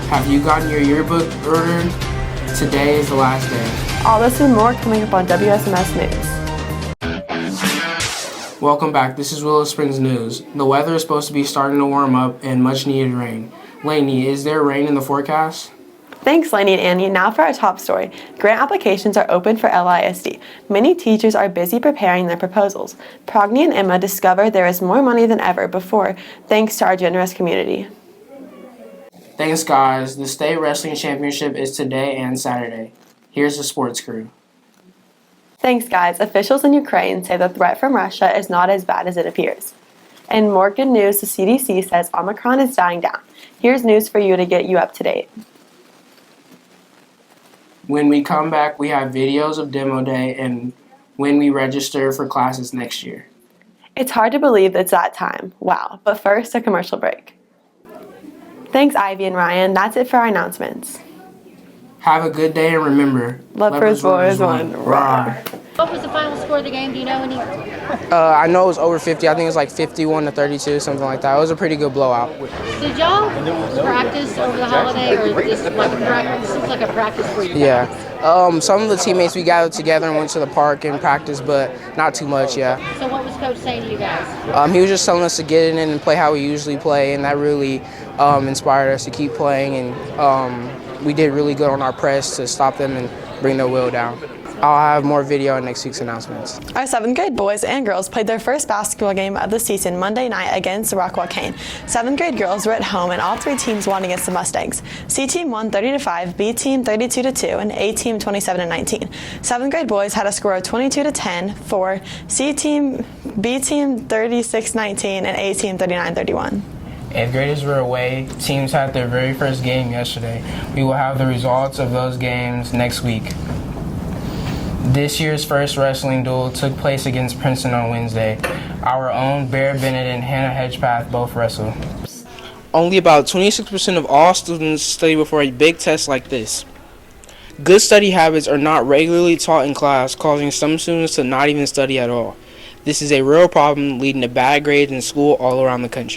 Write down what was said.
Have you gotten your yearbook ordered? Today is the last day. All this and more coming up on WSMS News. Welcome back. This is Willow Springs News. The weather is supposed to be starting to warm up and much needed rain. Lainey, is there rain in the forecast? Thanks, Lainey and Annie. Now for our top story. Grant applications are open for LISD. Many teachers are busy preparing their proposals. Progny and Emma discovered there is more money than ever before, thanks to our generous community. Thanks, guys. The State Wrestling Championship is today and Saturday. Here's the sports crew. Thanks, guys. Officials in Ukraine say the threat from Russia is not as bad as it appears. And more good news, the CDC says Omicron is dying down. Here's news for you to get you up to date. When we come back, we have videos of Demo Day and when we register for classes next year. It's hard to believe it's that time. Wow. But first, a commercial break. Thanks, Ivy and Ryan. That's it for our announcements. Have a good day and remember, Leopards Boys won. Roar. What was the final score of the game? Do you know any? I know it was over 50. I think it was like 51-32, something like that. It was a pretty good blowout. Did y'all practice over the holiday, or is this like a practice? This seems like a practice for you guys. Yeah. Some of the teammates, we gathered together and went to the park and practiced, but not too much, yeah. So what was Coach saying to you guys? He was just telling us to get in and play how we usually play, and that really inspired us to keep playing, and we did really good on our press to stop them and bring their will down. I'll have more video in next week's announcements. Our 7th grade boys and girls played their first basketball game of the season Monday night against the Rockwell Cane. 7th grade girls were at home and all 3 teams won against the Mustangs. C team won 30-5, B team 32-2, and A team 27-19. 7th grade boys had a score of 22-10 for C team, B team 36-19, and A team 39-31. 8th graders were away. Teams had their very first game yesterday. We will have the results of those games next week. This year's first wrestling duel took place against Princeton on Wednesday. Our own Bear Bennett and Hannah Hedgepath both wrestled. Only about 26% of all students study before a big test like this. Good study habits are not regularly taught in class, causing some students to not even study at all. This is a real problem, leading to bad grades in school all around the country.